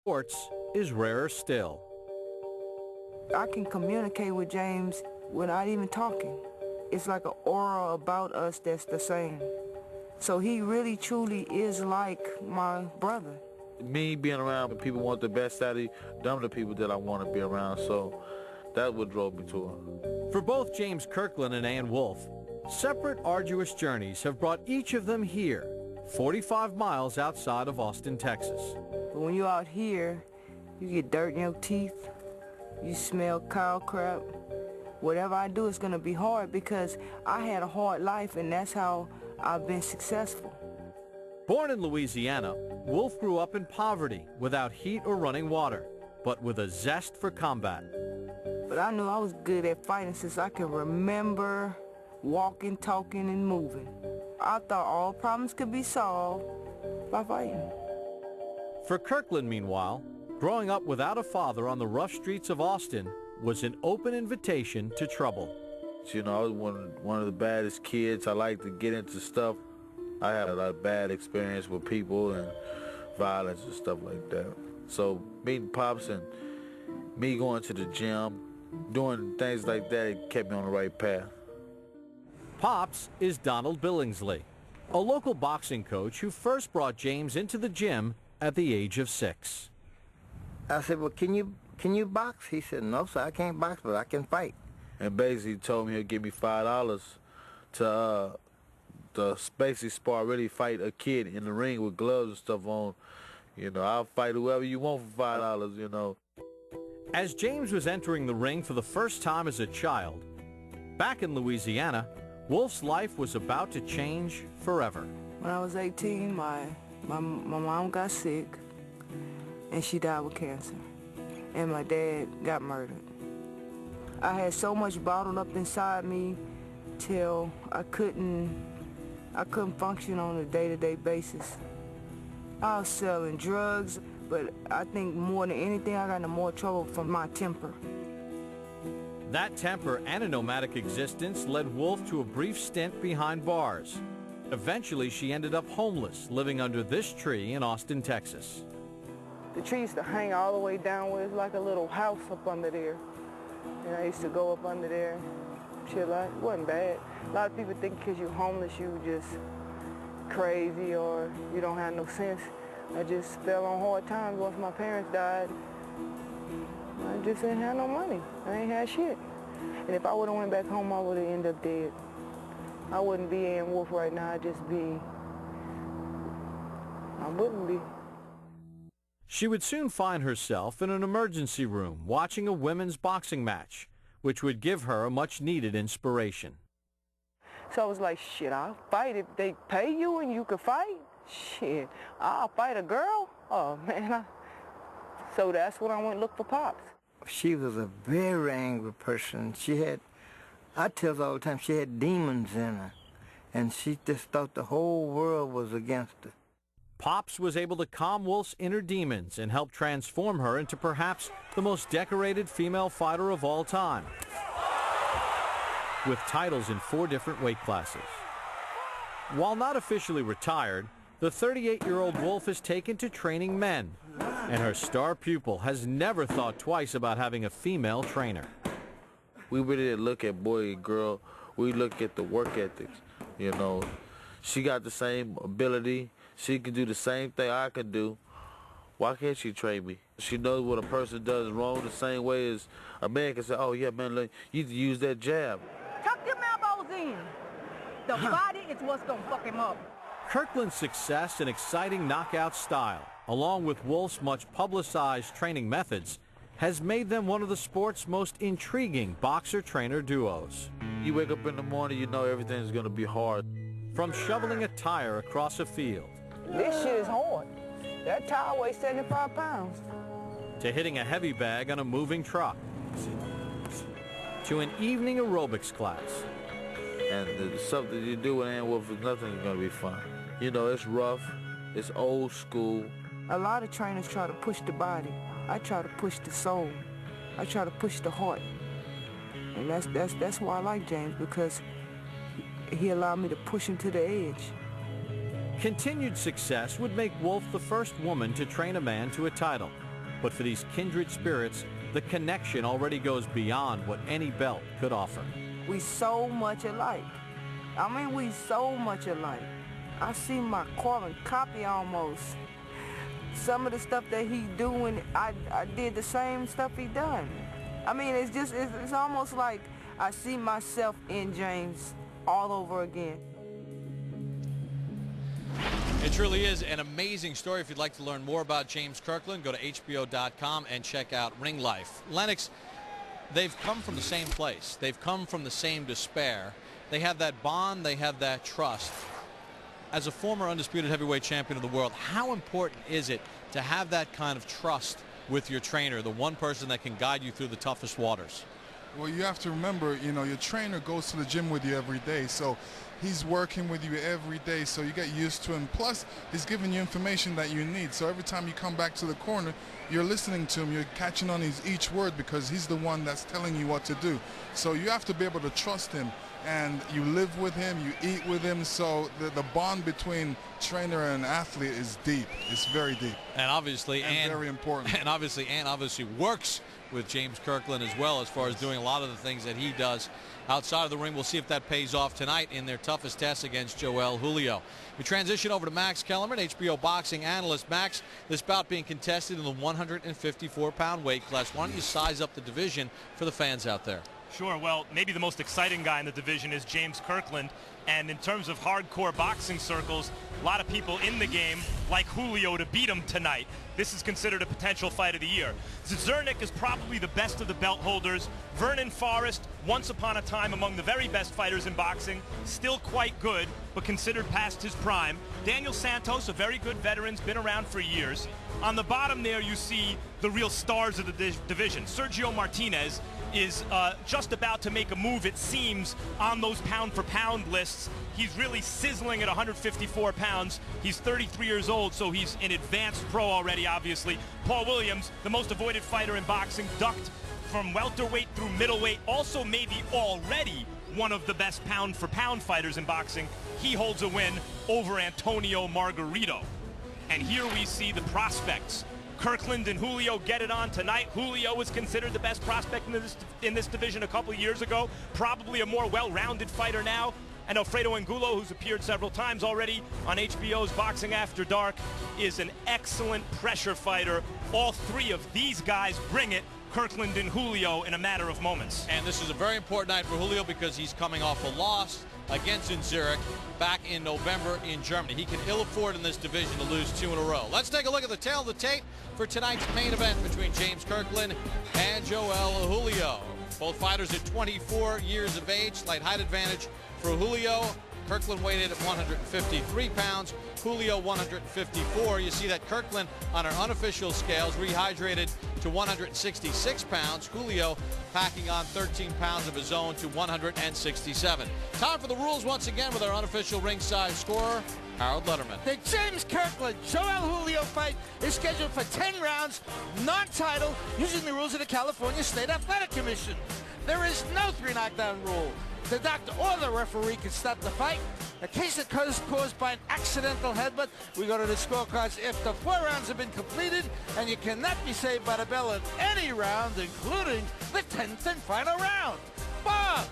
sports is rarer still. I can communicate with James without even talking. It's like an aura about us that's the same. So he really truly is like my brother. Me being around people want the best out of you, them the people that I want to be around, so that's what drove me to him. For both James Kirkland and Ann Wolf, separate arduous journeys have brought each of them here, 45 miles outside of Austin, Texas. But when you're out here, you get dirt in your teeth, you smell cow crap. Whatever I do is going to be hard because I had a hard life, and that's how I've been successful. Born in Louisiana, Wolf grew up in poverty without heat or running water, but with a zest for combat. But I knew I was good at fighting since I can remember walking, talking, and moving. I thought all problems could be solved by fighting. For Kirkland, meanwhile, growing up without a father on the rough streets of Austin was an open invitation to trouble. You know, I was one of the baddest kids. I like to get into stuff. I had a lot of bad experience with people and violence and stuff like that. So meeting Pops and me going to the gym, doing things like that, it kept me on the right path. Pops is Donald Billingsley, a local boxing coach who first brought James into the gym at the age of 6. I said, well, can you box? He said, no, sir, I can't box, but I can fight. And basically told me he'll give me $5 to basically spar, really fight a kid in the ring with gloves and stuff on. You know, I'll fight whoever you want for $5, you know. As James was entering the ring for the first time as a child, back in Louisiana, Wolf's life was about to change forever. When I was 18, my mom got sick, and she died with cancer. And my dad got murdered. I had so much bottled up inside me till I couldn't function on a day-to-day basis. I was selling drugs, but I think more than anything, I got into more trouble from my temper. That temper and a nomadic existence led Wolf to a brief stint behind bars. Eventually, she ended up homeless, living under this tree in Austin, Texas. The tree used to hang all the way down where it's like a little house up under there. And I used to go up under there, chill out. It wasn't bad. A lot of people think because you're homeless, you just crazy or you don't have no sense. I just fell on hard times once my parents died. I just didn't have no money. I ain't had shit. And if I would have went back home, I would have ended up dead. I wouldn't be Ann Wolf right now. I'd just be, I wouldn't be. She would soon find herself in an emergency room watching a women's boxing match, which would give her a much-needed inspiration. So I was like, shit, I'll fight if they pay you and you can fight. Shit, I'll fight a girl? Oh, man. So that's when I went look for Pops. She was a very angry person. I tell her all the time, she had demons in her. And she just thought the whole world was against her. Pops was able to calm Wolf's inner demons and help transform her into perhaps the most decorated female fighter of all time, with titles in 4 different weight classes. While not officially retired, the 38-year-old Wolf has taken to training men, and her star pupil has never thought twice about having a female trainer. We really didn't look at boy and girl. We look at the work ethics. You know, she got the same ability. She can do the same thing I can do. Why can't she train me? She knows what a person does wrong the same way as a man can say, oh, yeah, man, look, you need to use that jab. Tuck them elbows in. The body is what's going to fuck him up. Kirkland's success and exciting knockout style, along with Wolf's much publicized training methods, has made them one of the sport's most intriguing boxer-trainer duos. You wake up in the morning, you know everything's going to be hard. From shoveling a tire across a field, This shit is hard. That tire weighs 75 pounds. to hitting a heavy bag on a moving truck, to an evening aerobics class. And the stuff that you do with Ann Wolf is nothing going to be fun. You know, it's rough, it's old school. A lot of trainers try to push the body. I try to push the soul. I try to push the heart. And that's why I like James, because he allowed me to push him to the edge. Continued success would make Wolf the first woman to train a man to a title, But for these kindred spirits, the connection already goes beyond what any belt could offer. We so much alike. I mean, we so much alike. I see my carbon copy almost. Some of the stuff that he doing, I did the same stuff he done. I mean, it's almost like I see myself in James all over again. It truly is an amazing story. If you'd like to learn more about James Kirkland, go to HBO.com and check out Ring Life. Lennox, they've come from the same place. They've come from the same despair. They have that bond. They have that trust. As a former undisputed heavyweight champion of the world, how important is it to have that kind of trust with your trainer, the one person that can guide you through the toughest waters? Well, you have to remember, you know, your trainer goes to the gym with you every day, so he's working with you every day, so you get used to him. Plus, he's giving you information that you need, so every time you come back to the corner, you're listening to him, you're catching on his each word because he's the one that's telling you what to do. So you have to be able to trust him, and you live with him, you eat with him, so the bond between trainer and athlete is deep. It's very deep. And obviously, and very important. And obviously, Ann obviously works with James Kirkland as well as far as doing a lot of the things that he does outside of the ring. We'll see if that pays off tonight in their toughest test against Joel Julio. We transition over to Max Kellerman, HBO boxing analyst. Max, this bout being contested in the 154-pound weight class. Why don't you size up the division for the fans out there? Sure. Well, maybe the most exciting guy in the division is James Kirkland. And in terms of hardcore boxing circles, a lot of people in the game like Julio to beat him tonight. This is considered a potential fight of the year. Zernick is probably the best of the belt holders. Vernon Forrest, once upon a time among the very best fighters in boxing, still quite good, but considered past his prime. Daniel Santos, a very good veteran, been around for years. On the bottom there, you see the real stars of the division. Sergio Martinez is just about to make a move, it seems, on those pound-for-pound lists. He's really sizzling at 154 pounds. He's 33 years old, so he's an advanced pro already, obviously. Paul Williams, the most avoided fighter in boxing, ducked from welterweight through middleweight, also maybe already one of the best pound-for-pound fighters in boxing. He holds a win over Antonio Margarito. And here we see the prospects. Kirkland and Julio get it on tonight. Julio was considered the best prospect in this division a couple of years ago. Probably a more well-rounded fighter now. And Alfredo Angulo, who's appeared several times already on HBO's Boxing After Dark, is an excellent pressure fighter. All three of these guys bring it. Kirkland and Julio in a matter of moments. And this is a very important night for Julio because he's coming off a loss against Zurich back in November in Germany. He can ill afford in this division to lose 2 in a row. Let's take a look at the tail of the tape for tonight's main event between James Kirkland and Joel Julio. Both fighters at 24 years of age. Slight height advantage for Julio. Kirkland weighed in at 153 pounds, Julio 154. You see that Kirkland on our unofficial scales rehydrated to 166 pounds. Julio packing on 13 pounds of his own to 167. Time for the rules once again with our unofficial ringside scorer, Harold Letterman. The James Kirkland-Joel Julio fight is scheduled for 10 rounds, non-title, using the rules of the California State Athletic Commission. There is no 3 knockdown rule. The doctor or the referee can stop the fight. A case occurs caused by an accidental headbutt. We go to the scorecards after 4 rounds have been completed, and you cannot be saved by the bell in any round, including the 10th and final round. Bob!